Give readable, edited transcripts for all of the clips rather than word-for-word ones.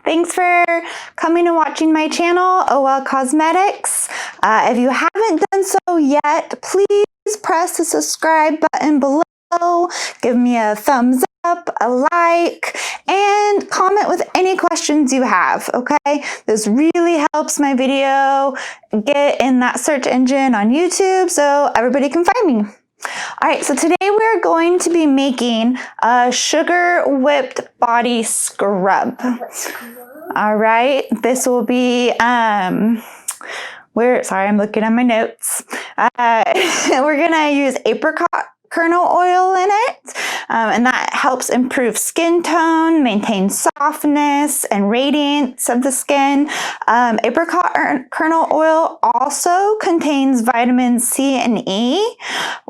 Thanks for coming and watching my channel, OL Cosmetics. If you haven't done so yet, please press the subscribe button below. Give me a thumbs up, a like, and comment with any questions you have, okay? This really helps my video get in that search engine on YouTube so everybody can find me. All right, so today we're going to be making a sugar whipped body scrub. All right, this will be, sorry, I'm looking at my notes. We're gonna use apricot kernel oil in it, and that helps improve skin tone, maintain softness and radiance of the skin. Apricot kernel oil also contains vitamins C and E,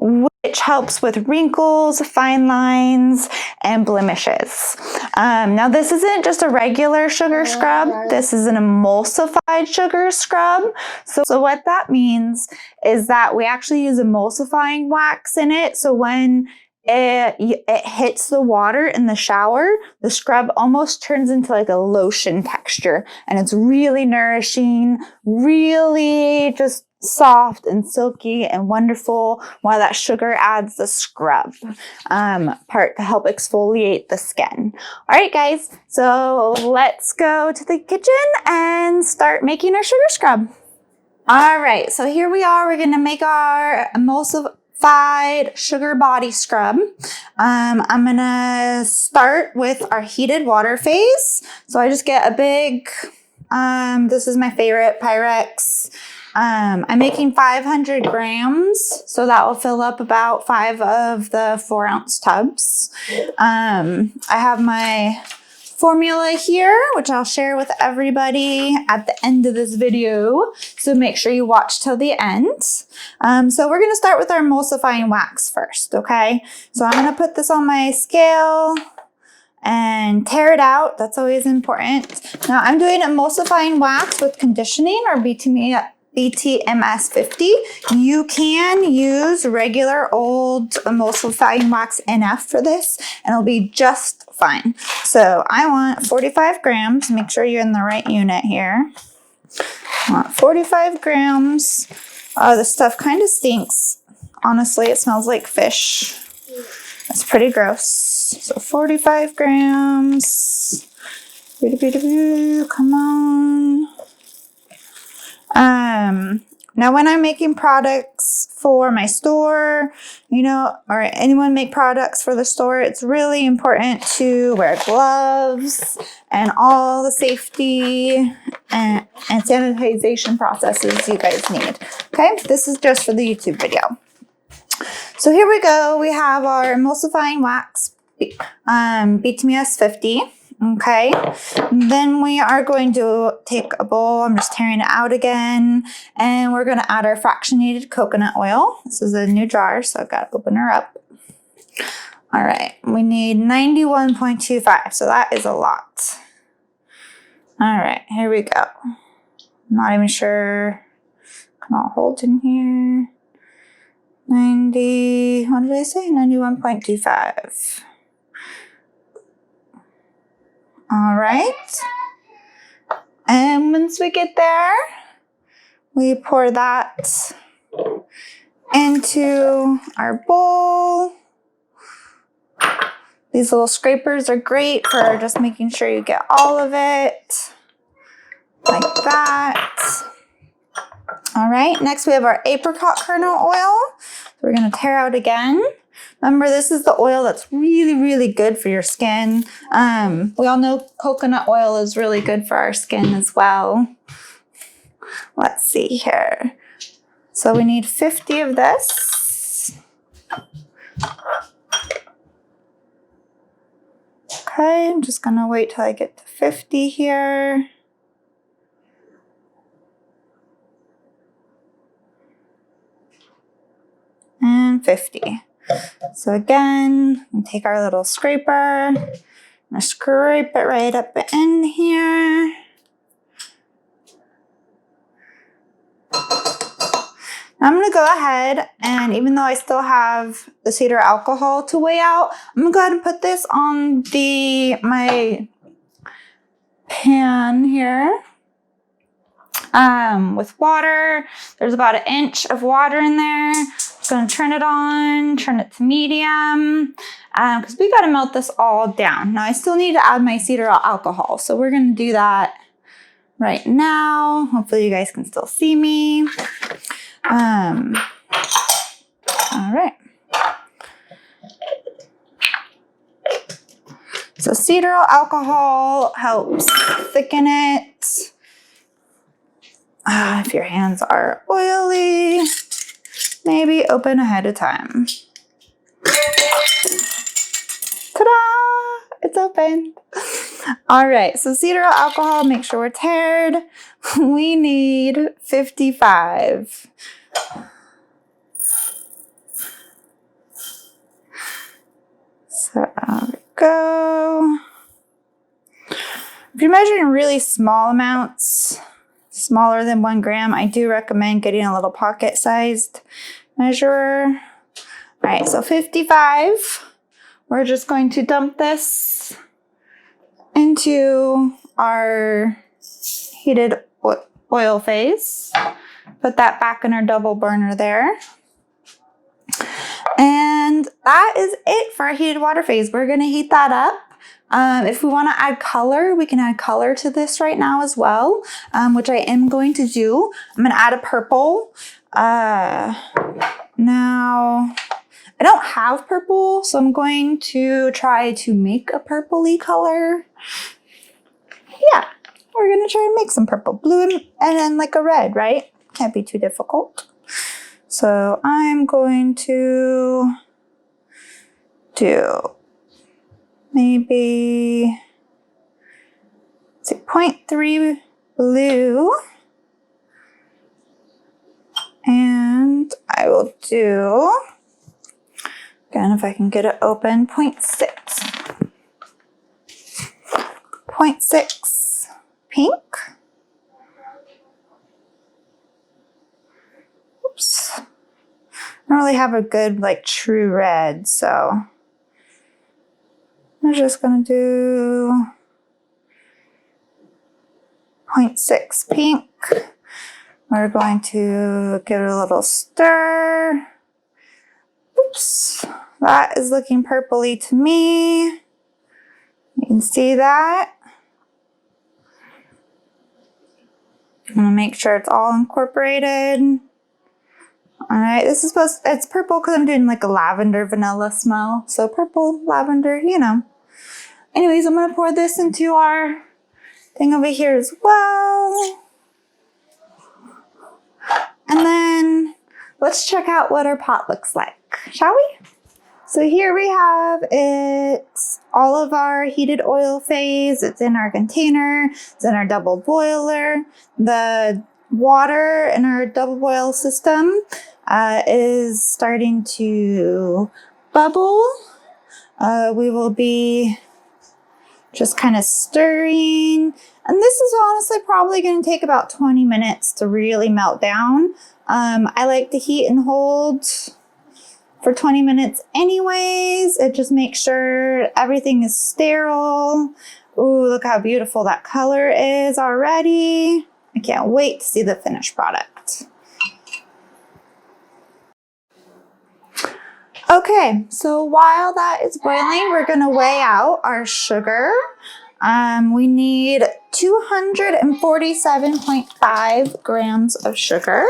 which helps with wrinkles, fine lines, and blemishes. Now this isn't just a regular sugar scrub, this is an emulsified sugar scrub. So what that means is that we actually use emulsifying wax in it. So when it hits the water in the shower, the scrub almost turns into like a lotion texture, and it's really nourishing, really just soft and silky and wonderful, while that sugar adds the scrub part to help exfoliate the skin. All right, guys, so let's go to the kitchen and start making our sugar scrub. All right, so here we are. We're gonna make our emulsified sugar body scrub. I'm gonna start with our heated water phase. So I just get a big, this is my favorite, Pyrex. I'm making 500 grams, so that will fill up about 5 of the 4-ounce tubs. I have my formula here, which I'll share with everybody at the end of this video, so make sure you watch till the end. So we're going to start with our emulsifying wax first, okay? So I'm going to put this on my scale and tear it out. That's always important. Now I'm doing emulsifying wax with conditioning, or BTMS 50. You can use regular old emulsifying wax NF for this, and it'll be just fine. So I want 45 grams. Make sure you're in the right unit here. I want 45 grams. Oh, this stuff kind of stinks. Honestly, it smells like fish. That's pretty gross. So 45 grams. Come on. Now when I'm making products for my store, you know, or anyone make products for the store, it's really important to wear gloves and all the safety and sanitization processes you guys need. Okay, this is just for the YouTube video. So here we go. We have our emulsifying wax, BTMS 50. Okay, then we are going to take a bowl. I'm just tearing it out again, and we're going to add our fractionated coconut oil. This is a new jar, so I've got to open her up. All right, we need 91.25, so that is a lot. All right, here we go. I'm not even sure. Can I hold in here? 90, what did I say? 91.25. All right, and once we get there, we pour that into our bowl. These little scrapers are great for just making sure you get all of it, like that. All right, next we have our apricot kernel oil. So we're gonna tear out again. Remember, this is the oil that's really, really good for your skin. We all know coconut oil is really good for our skin as well. Let's see here. So we need 50 of this. Okay, I'm just gonna wait till I get to 50 here. And 50. So again, we take our little scraper, and scrape it right up in here. I'm going to go ahead and, even though I still have the cedar alcohol to weigh out, I'm going to go ahead and put this on my pan here with water. There's about 1 inch of water in there. I'm going to turn it on, turn it to medium, because we got to melt this all down. Now I still need to add my cetyl alcohol, so we're going to do that right now. Hopefully you guys can still see me. All right. So cetyl alcohol helps thicken it. If your hands are oily, maybe open ahead of time. Ta-da! It's open. All right, so cetyl alcohol, make sure we're tiered. We need 55. So there we go. If you're measuring really small amounts, smaller than 1 gram, I do recommend getting a little pocket-sized measurer. All right, so 55. We're just going to dump this into our heated oil phase. Put that back in our double burner there. And that is it for our heated water phase. We're going to heat that up. If we want to add color, we can add color to this right now as well, which I am going to do. I'm going to add a purple. Now, I don't have purple, so I'm going to try to make a purpley color. Yeah, we're going to try and make some purple. Blue and then like a red, right? Can't be too difficult. So I'm going to do maybe 0.3 blue, and I will do, again, if I can get it open, 0.6. 0.6 pink. Oops. I don't really have a good, like, true red, so I'm just going to do 0.6 pink. We're going to give it a little stir. Oops, that is looking purpley to me. You can see that. I'm going to make sure it's all incorporated. All right, this is it's purple because I'm doing like a lavender vanilla smell. So purple, lavender, you know. Anyways, I'm going to pour this into our thing over here as well. And then let's check out what our pot looks like, shall we? So here we have it, all of our heated oil phase. It's in our container. It's in our double boiler. The water in our double boil system is starting to bubble. We will be just kind of stirring. And this is honestly probably going to take about 20 minutes to really melt down. I like to heat and hold for 20 minutes anyways. It just makes sure everything is sterile. Ooh, look how beautiful that color is already. I can't wait to see the finished product. Okay, so while that is boiling, we're going to weigh out our sugar. We need 247.5 grams of sugar.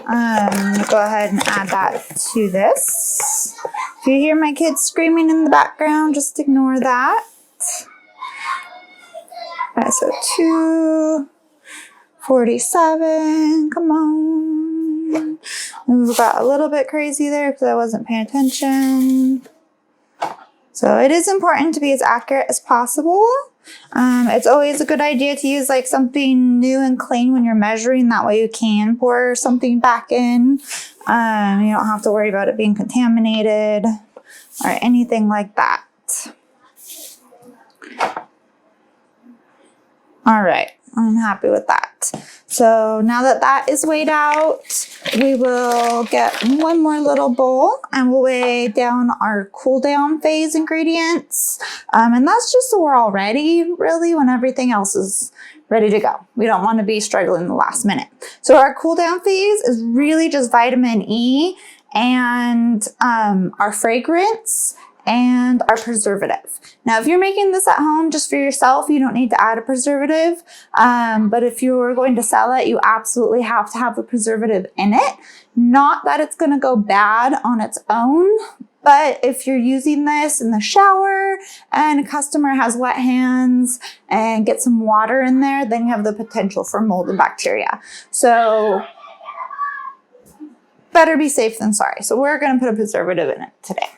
I'm going to go ahead and add that to this. If you hear my kids screaming in the background, just ignore that. All right, so 247, come on. We got a little bit crazy there because I wasn't paying attention. So it is important to be as accurate as possible. It's always a good idea to use like something new and clean when you're measuring. That way you can pour something back in. You don't have to worry about it being contaminated or anything like that. All right, I'm happy with that. So now that that is weighed out, we will get one more little bowl and we'll weigh down our cool down phase ingredients. And that's just so we're all ready, really, when everything else is ready to go. We don't want to be struggling the last minute. So our cool down phase is really just vitamin E and our fragrance and our preservative. Now, if you're making this at home just for yourself, you don't need to add a preservative. But if you're going to sell it, you absolutely have to have a preservative in it. Not that it's going to go bad on its own, but if you're using this in the shower and a customer has wet hands and get some water in there, then you have the potential for mold and bacteria. So better be safe than sorry. So we're going to put a preservative in it today.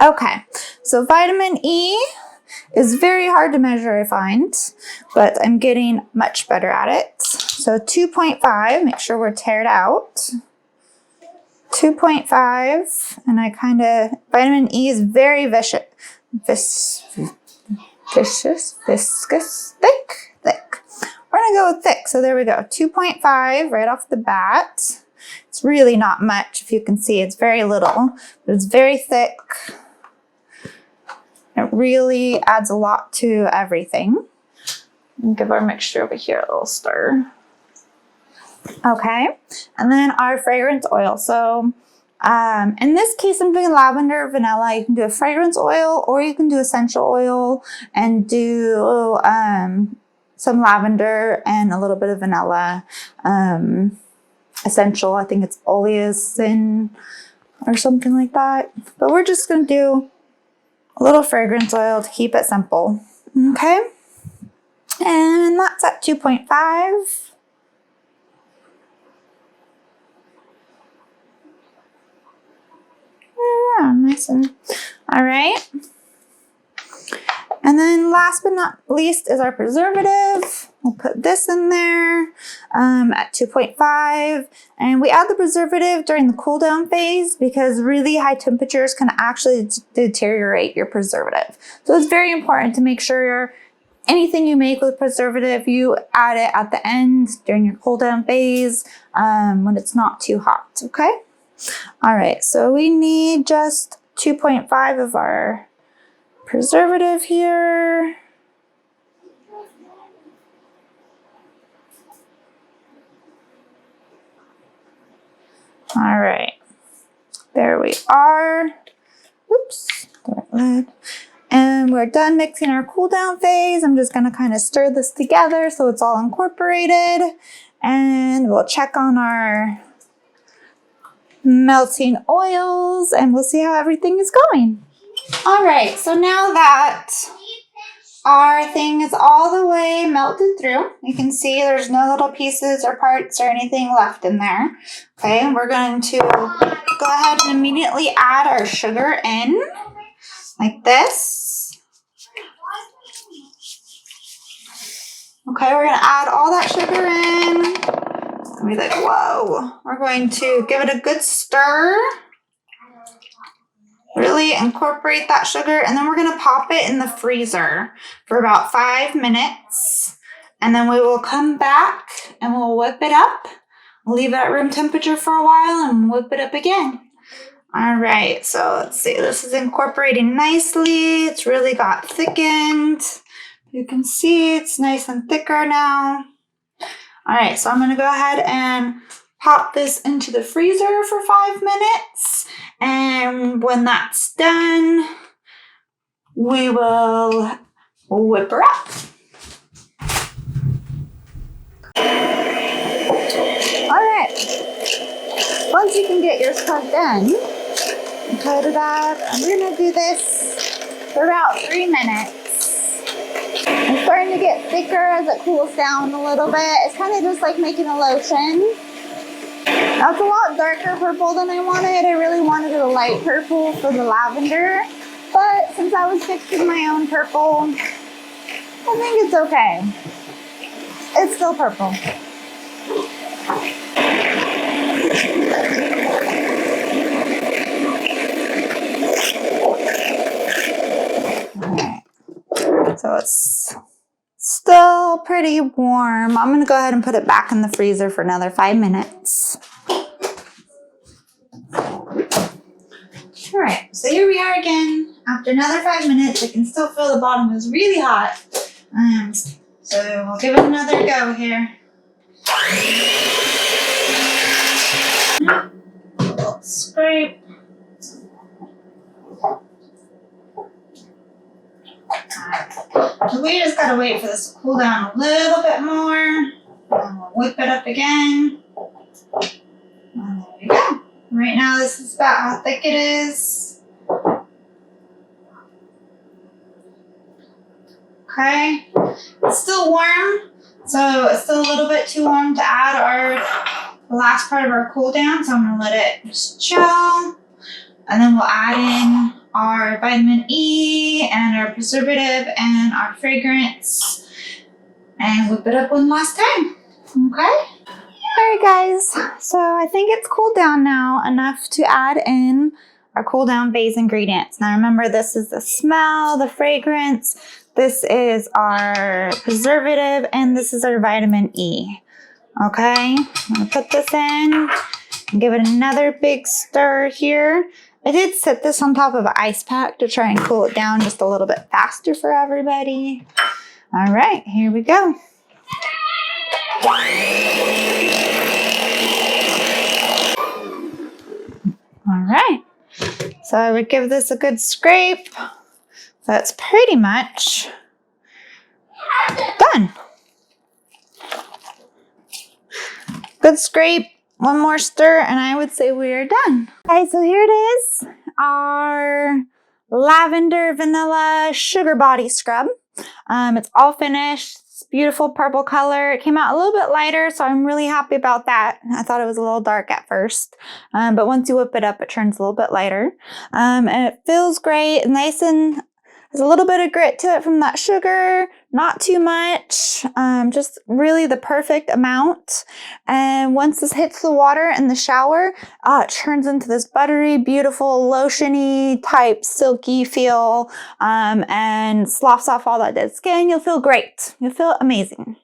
Okay, so vitamin E is very hard to measure, I find, but I'm getting much better at it. So 2.5, make sure we're teared out. 2.5, and vitamin E is very viscous, thick. We're gonna go with thick, so there we go. 2.5 right off the bat. It's really not much, if you can see, it's very little, but it's very thick. It really adds a lot to everything. We'll give our mixture over here a little stir. Okay, and then our fragrance oil. So in this case, I'm doing lavender, vanilla. You can do a fragrance oil or you can do essential oil and do some lavender and a little bit of vanilla. Essential, I think it's oleosin or something like that. But we're just going to do a little fragrance oil to keep it simple. Okay, and that's at 2.5. Yeah, nice and all right. And then last but not least is our preservative. We'll put this in there at 2.5. And we add the preservative during the cool down phase because really high temperatures can actually deteriorate your preservative. So it's very important to make sure anything you make with preservative, you add it at the end during your cool down phase when it's not too hot, okay? All right, so we need just 2.5 of our preservative here. All right, there we are. Oops, and we're done mixing our cool down phase. I'm just gonna kind of stir this together so it's all incorporated, and we'll check on our melting oils and we'll see how everything is going. All right, so now that our thing is all the way melted through, you can see there's no little pieces or parts or anything left in there. Okay, and we're going to go ahead and immediately add our sugar in like this. Okay, we're going to add all that sugar in. Be like, whoa. We're going to give it a good stir. Really incorporate that sugar, and then we're going to pop it in the freezer for about 5 minutes. And then we will come back and we'll whip it up. We'll leave it at room temperature for a while and whip it up again. All right, so let's see. This is incorporating nicely. It's really got thickened. You can see it's nice and thicker now. All right, so I'm going to go ahead and pop this into the freezer for 5 minutes. And when that's done, we will whip her up. All right, once you can get your stuff done, cut it up. I'm going to do this for about 3 minutes. It's starting to get thicker as it cools down a little bit. It's kind of just like making a lotion. Now it's a lot darker purple than I wanted. I really wanted a light purple for the lavender. But since I was fixing my own purple, I think it's okay. It's still purple. So it's still pretty warm. I'm going to go ahead and put it back in the freezer for another 5 minutes. So here we are again. After another 5 minutes, I can still feel the bottom is really hot. So we'll give it another go here. A little scrape. So we just gotta wait for this to cool down a little bit more. And we'll whip it up again. And there we go. Right now this is about how thick it is. Okay. It's still warm, so it's still a little bit too warm to add the last part of our cool down. So I'm gonna let it just chill. And then we'll add in our vitamin E and our preservative and our fragrance and whip it up one last time. Okay? Alright guys, so I think it's cooled down now enough to add in our cool down base ingredients. Now remember, this is the smell, the fragrance, this is our preservative, and this is our vitamin E. Okay, I'm gonna put this in and give it another big stir here. I did set this on top of an ice pack to try and cool it down just a little bit faster for everybody. All right, here we go. All right, so I would give this a good scrape. That's pretty much done. Good scrape, one more stir, and I would say we are done. Okay, so here it is, our lavender vanilla sugar body scrub. It's all finished. It's beautiful purple color. It came out a little bit lighter, so I'm really happy about that. I thought it was a little dark at first, but once you whip it up, it turns a little bit lighter. And it feels great, nice, and there's a little bit of grit to it from that sugar, not too much, just really the perfect amount. And once this hits the water in the shower, it turns into this buttery, beautiful, lotiony type silky feel, and sloughs off all that dead skin. You'll feel great. You'll feel amazing.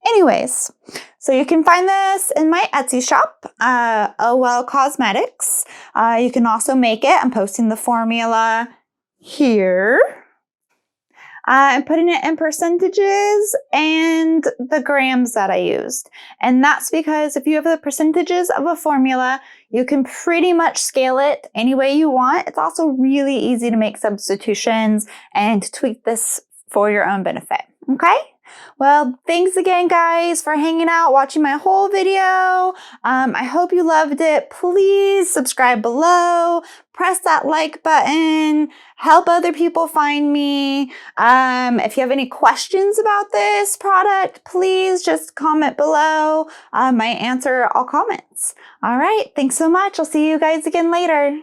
Anyways, so you can find this in my Etsy shop, OL Cosmetics. You can also make it. I'm posting the formula here. I'm putting it in percentages and the grams that I used. And that's because if you have the percentages of a formula, you can pretty much scale it any way you want. It's also really easy to make substitutions and to tweak this for your own benefit. Okay? Well, thanks again, guys, for hanging out, watching my whole video. I hope you loved it. Please subscribe below. Press that like button. Help other people find me. If you have any questions about this product, please just comment below. I answer all comments. All right. Thanks so much. I'll see you guys again later.